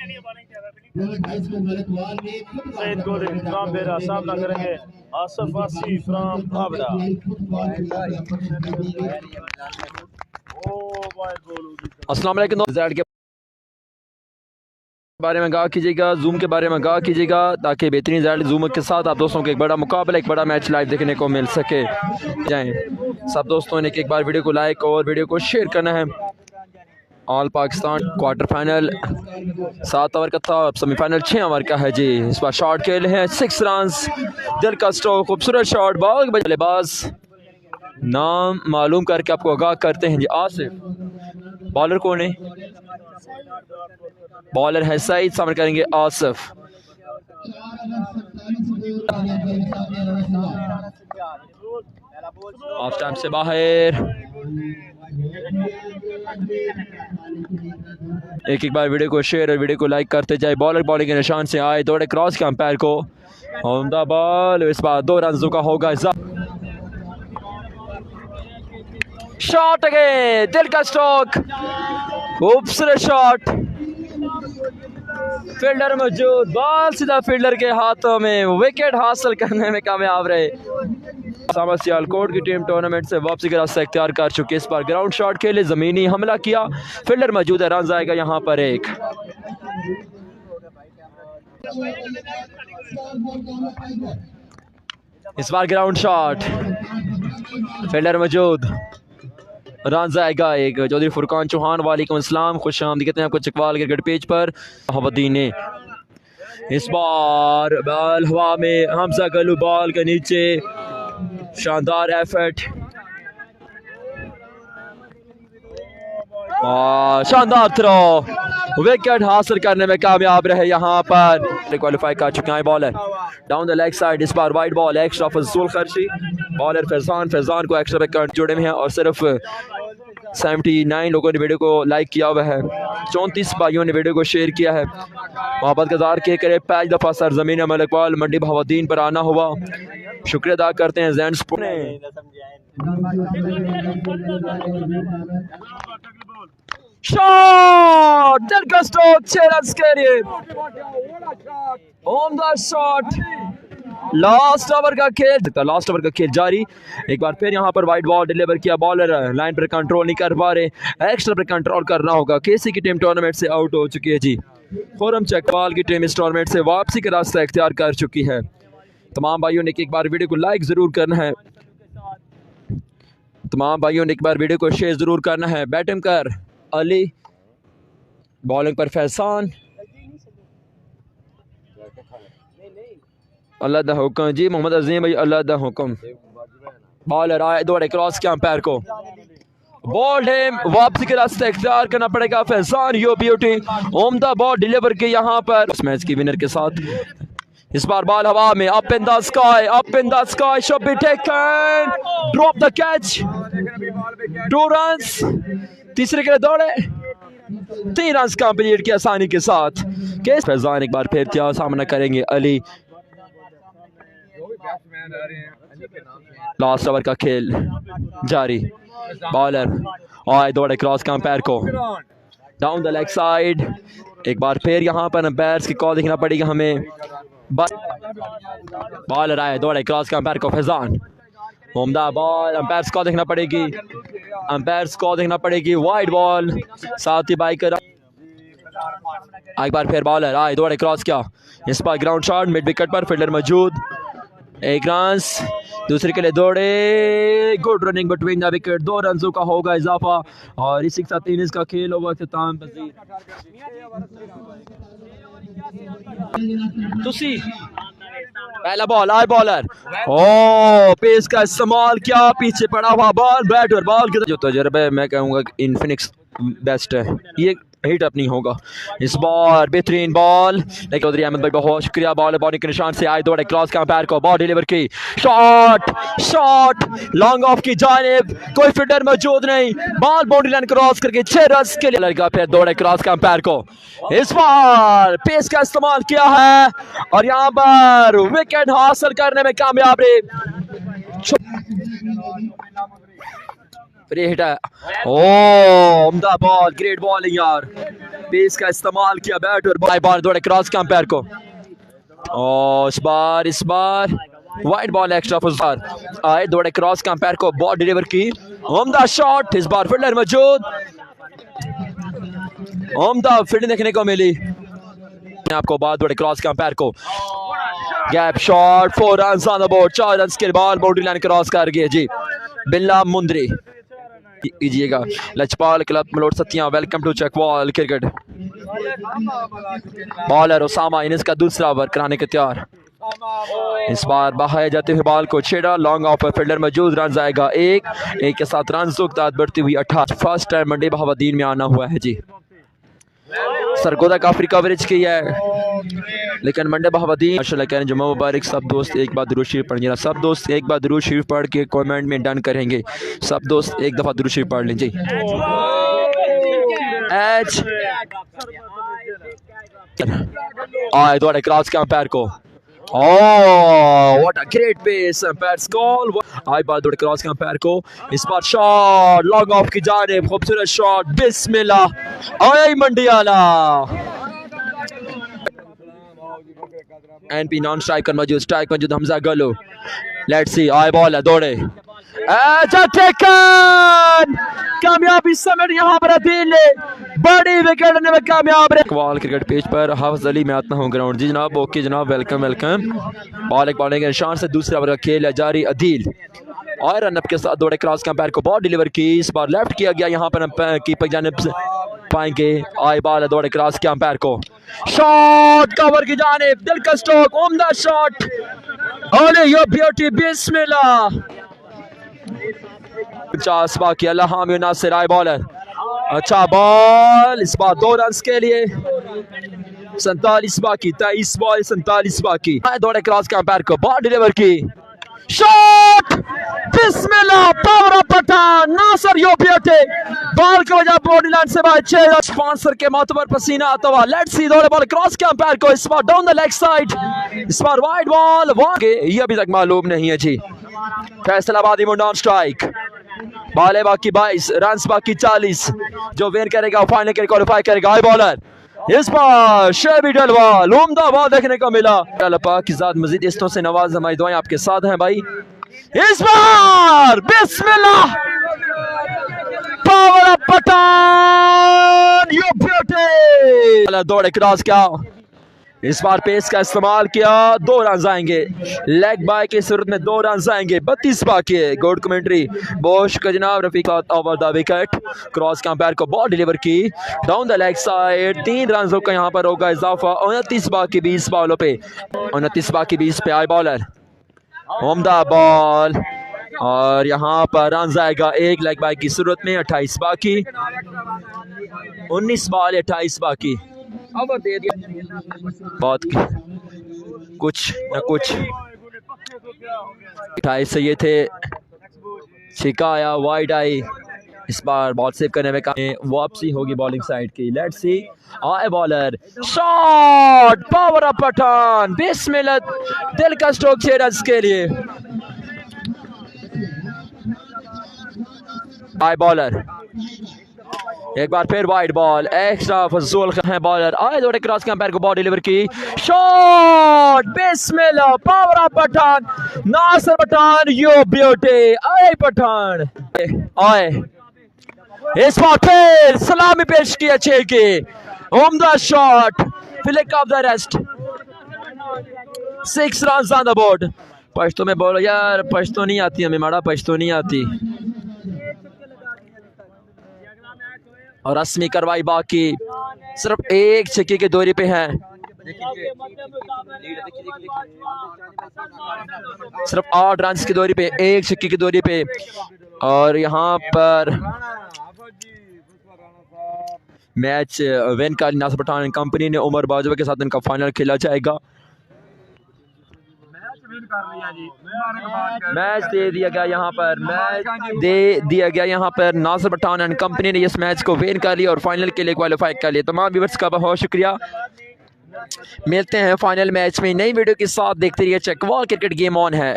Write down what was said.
सईद गोल from बेरा सामना करेंगे आसफ वासी फ्रॉम बहवला। अस्सलाम वालेकुम। रिजल्ट के बारे में आगाह कीजिएगा, जूम के बारे में आगाह कीजिएगा ताकि बेहतरीन रिजल्ट जूम के साथ आप दोस्तों को एक बड़ा मुकाबला, एक बड़ा मैच लाइव देखने को मिल सके। जाएं सब दोस्तों ने एक बार वीडियो को लाइक और वीडियो को शेयर करना है। All Pakistan quarter final 7 over का था, अब सेमीफाइनल 6 ओवर का है जी। इस बार शॉट खेले हैं 6 रन, दिल का स्ट्रोक, खूबसूरत शॉट, बॉल बल्लेबाज नाम मालूम करके आपको आगाह करते हैं जी। आसिफ बॉलर कौन है? बॉलर है सईद, सामने करेंगे आसिफ। ऑफ टाइम से बाहर। एक बार वीडियो को शेयर और वीडियो को लाइक करते जाए। बॉलर बॉलिंग के निशान से आए, दौड़े क्रॉस के अंपायर को, उम्दा बॉल, इस बार 2 रन का होगा। शॉट अगे, दिल का स्ट्रोक, खूबसूरत शॉट, फील्डर मौजूद, बॉल सीधा फील्डर के हाथों में, विकेट हासिल करने में कामयाब रहे। सियालकोट की टीम टूर्नामेंट से वापसी का रास्ता इख्तियार कर चुकी है। इस बार ग्राउंड शॉट खेले, जमीनी हमला किया, फील्डर मौजूद है, रन आएगा यहाँ पर 1। इस बार ग्राउंड शॉट, फील्डर मौजूद, रन आएगा 1। चौधरी फुरकान चौहान वालेकुम अस्सलाम, खुश आमदीद कहते हैं आपको चकवाल क्रिकेट पेज पर। बहावलदीन ने इस बार बॉल हवा में, हमजा गलू बॉल के नीचे, शानदार एफर्ट, शानदार थ्रो, विकेट हासिल करने में कामयाब रहे यहाँ पर। क्वालिफाई कर चुके हैं bowler down the leg side. इस बार वाइड बॉल, एक्स्ट्रा फजूल खर्ची, बॉलर फैजान को एक्स्ट्रा पे जुड़े हुए हैं और सिर्फ 79 लोगों ने वीडियो को लाइक किया हुआ है, 34 भाइयों ने वीडियो को शेयर किया है। मोहब्बत का इज़हार के करे, पहली दफ़ा सरजमीन मलकवाल मंडी बहवालदीन पर आना हुआ, शुक्रिया अदा करते हैं जैन स्पोर्ट ने। शॉट, दिल का स्ट्रोक, 6 रन के लिए, उम्दा शॉट, लास्ट ओवर का खेल जारी। एक बार फिर यहाँ पर वाइड बॉल डिलीवर किया, बॉलर लाइन पर कंट्रोल नहीं कर पा रहे, एक्स्ट्रा पर कंट्रोल करना होगा। केसी की टीम टूर्नामेंट से आउट हो चुकी है जी। खुरम चकवाल की टीम इस टूर्नामेंट से वापसी का रास्ता इख्तियार कर चुकी है। तमाम भाइयों ने एक बार वीडियो को लाइक जरूर करना है, तमाम भाइयों ने एक बार वीडियो को शेयर जरूर करना है। बैटिंग कर अली, बॉलिंग पर फैजान, अल्लाह दा हुक्म जी, मोहम्मद अजीम भाई, अल्लाह दा हुक्म। बॉलर आए, दौड़े क्रॉस के अंपायर को, बॉल है, वापसी के रास्ते इख्तियार करना पड़ेगा। फैजान यो ब्यूटी, उम्दा बॉल डिलीवर की यहाँ पर इस मैच की विनर के साथ। इस बार बॉल हवा में, up in the sky, should be taken, drop the catch, 2 runs, तीसरे के लिए दौड़े, 3 रन कंप्लीट किया आसानी के साथ। फैजान एक बार फिर क्या सामना करेंगे अली। लास्ट ओवर का खेल जारी, बॉलर और दौड़े क्रॉस का अंपायर को, डाउन द लेग साइड। एक बार फिर यहाँ पर अंपायर्स की कॉल देखना पड़ेगा हमें। बॉलर आए, दौड़े क्रॉस का अंपायर को, फैजान, उम्दा बॉल, अंपायर्स को देखना पड़ेगी, वाइड बॉल, साथ ही बाइक कर। एक बार फिर बॉलर आए, दौड़े क्रॉस किया, इस बार ग्राउंड शॉट, मिड विकेट पर फील्डर मौजूद, 1 रन, दूसरे के लिए दौड़े, good running between the wicket, 2 रनों का होगा इजाफा और इसी के साथ इनिंग्स का खेल होगा अख्ताम पजीर। तुसी पहला बॉल आए, बॉलर पेस का इस्तेमाल किया, पीछे पड़ा हुआ बॉल, बैट और बॉल के जो तजुर्बा मैं कहूँगा इन्फिनिक्स बेस्ट है, ये हिट अप नहीं होगा। इस बार बेहतरीन बॉल, लेकिन चौधरी अहमद भाई बहुत शुक्रिया। बॉल बॉलिंग के निशान से आए, दौड़े क्रॉस का अंपायर को, बॉल डिलीवर की, शॉट लॉन्ग ऑफ की जानिब, कोई फील्डर मौजूद नहीं, बॉल बाउंड्री लाइन क्रॉस करके 6 रन के लिए लड़का, फिर दौड़े क्रॉस का अंपायर को, इस बार पेस का इस्तेमाल किया है और यहाँ पर विकेट हासिल करने में कामयाब रहे। फ्री हिट है, उम्दा बॉल, ग्रेट बॉलिंग यार, पेस का इस्तेमाल किया, बैट और बॉल दौड़े क्रॉस के अंपायर को। और इस बार वाइड बॉल एक्स्ट्रा फुजदार आए, दौड़े क्रॉस के अंपायर को, बॉल डिलीवर की, उम्दा शॉट, इस बार फील्डर मौजूद, उम्दा फील्डिंग देखने को मिली आपको, बाद दौड़े क्रॉस के अंपायर को, gap shot, 4 runs on the board, 4 runs के बॉल बाउंड्री लाइन क्रॉस कर गए जी। बिल्ला मुंदरी कीजिएगा, लचपाल क्लब मलोट सतिया, welcome to Chakwal cricket. Bowler Usama innings का दूसरा ओवर कराने के तैयार, इस बार बहाए जाते हुए बॉल को छेड़ा, लॉन्ग ऑफ पर फील्डर मौजूद, रन आएगा एक के साथ रन तादाद बढ़ती हुई 18। फर्स्ट टाइम मंडी बहावल्दीन में आना हुआ है जी। सरगोदा काफी कवरेज की है, लेकिन मंडे बहावल्दीन माशाल्लाह कह रहे हैं जुम्मा मुबारक। सब दोस्त एक बार दुरूद शरीफ पढ़िए, सब दोस्त एक बार दुरूद शरीफ पढ़ के कमेंट में डन करेंगे, सब दोस्त एक दफा दुरूद शरीफ पढ़ लें जी। एच आए दौड़े क्रॉस के अंपायर को, what a great pace, umpire's call. आई बार दौड़े क्रॉस के अंपायर को, इस बार शॉट लॉन्ग ऑफ की जानिब, खूबसूरत शॉट, बिस्मिल्लाह आए मंडियाला। एनपी नॉन स्ट्राइकर मौजूद, स्ट्राइक मौजूद हमजा गलो, लेट्स सी आई बॉल है, दौड़े कामयाबी समेट यहाँ पर अदील ने बड़ी विकेट लेने में कामयाब रहे। मलकवाल क्रिकेट पेज पर हाफिज अली मैं आता हूँ ग्राउंड जी जनाब, ओके जनाब, वेलकम वेलकम। बॉल के निशान से दूसरा ओवर का खेल है जारी, अदील और रनअप के साथ दौड़े क्रॉस के अंपायर को, बॉल डिलीवर की, इस बार लेफ्ट किया गया, यहाँ पर कीपर जानिब से पाएंगे, आई बॉल दौड़े क्रॉस के अंपायर को, शॉट कवर की जानिब, दिल का स्ट्रोक, उम्दा शॉट, ओले यो ब्यूटी, बिस्मिल्लाह। 50 बाकी, अल्लाह हामी नासिर आई बॉलर, अच्छा बॉल, इस बार 2 रन के लिए, 47 बाकी, 23 बॉल 47 बाकी, दौड़े क्रॉस के अंपायर को, बॉल डिलीवर की, शॉट, बिस्मिल्लाह, power of Pathan, Nasar yo beauty, ball की वजह बॉडी लाइन से बाहर, 6 स्पॉन्सर के मातबर पसीना आता हुआ, लेट्स सी दौड़े बॉल क्रॉस के अंपायर को, इस बार डाउन द लेग साइड, इस बार वाइड बॉल, ये अभी तक मालूम नहीं है जी। फैसलाबादी मुंडा स्ट्राइक, बाले बाकी 22 रन बाकी 40, जो विन करेगा फाइनल के क्वालिफाई करेगा। आई बॉलर, इस बार शोएब डलवाल, उम्दा बॉल देखने को मिला, अल्लाह पाक की ज़ात मजीद इस्तों से नवाज, हमारी दुआएं आपके साथ हैं भाई। इस बार बिस्मिल्लाह, power of Pathan, you beauty, दौड़े क्रॉस क्या, इस बार पेस का इस्तेमाल किया, 2 रन आएंगे, लेग बाय की सूरत में 2 रन आएंगे, 32 बाकी है। गुड कमेंट्री बोश का जनाब, Rafiq over the wicket, cross के अंपायर को, बॉल डिलीवर की, down the leg side, 3 run का यहाँ पर होगा इजाफा, 29 बाकी 20 बॉलों पे, 29 बाकी 20 पे। आई बॉलर, उम्दा बॉल, और यहाँ पर रन आएगा एक, लेग बाय की सूरत में, 28 बाकी, 19 बॉल 28 बाकी, ओवर दे दिया बहुत कुछ न कुछ, 28 से ये थे, छिका आया, वाइड आई, इस बार बॉल सेव करने में वापसी होगी बॉलिंग साइड की। लेट्स सी आए bowler, shot, power of Pathan, बिस्मिल्लाह, दिल का स्ट्रोक 6 रन के लिए। आए बॉलर, एक बार फिर वाइड बॉल, एक्स्ट्रा फजूल है बॉलर, आए दौड़े क्रॉस के अंपायर को, बॉल डिलीवर की, शॉट, बिस्मिल्लाह, power of Pathan, Nasar Pathan, yo beauty, आए पठान, आए इस बार फिर सलामी पेश किया 6 के, उम्दा shot, flick of the rest, 6 run on the board. Pashto में बोलो यार, पश्तो नहीं आती हमें, माड़ा पश्तो नहीं आती, और रस्मी कार्रवाई बाकी, सिर्फ 1 छक्के के दौरे पे है, सिर्फ 8 रन की दौरे पे, 1 छक्के की दौरे पे, और यहाँ पर मैच विन कर नासिर पठान कंपनी ने उमर बाजवा के साथ इनका फाइनल खेला जाएगा। मैच दे दिया गया यहाँ पर, मैच दे दिया गया यहाँ पर, नासिर पठान एंड कंपनी ने इस मैच को विन कर लिया और फाइनल के लिए क्वालिफाई कर लिया। तमाम व्यूअर्स का बहुत शुक्रिया, मिलते हैं फाइनल मैच में नई वीडियो के साथ, देखते रहिए चकवाल क्रिकेट गेम ऑन है।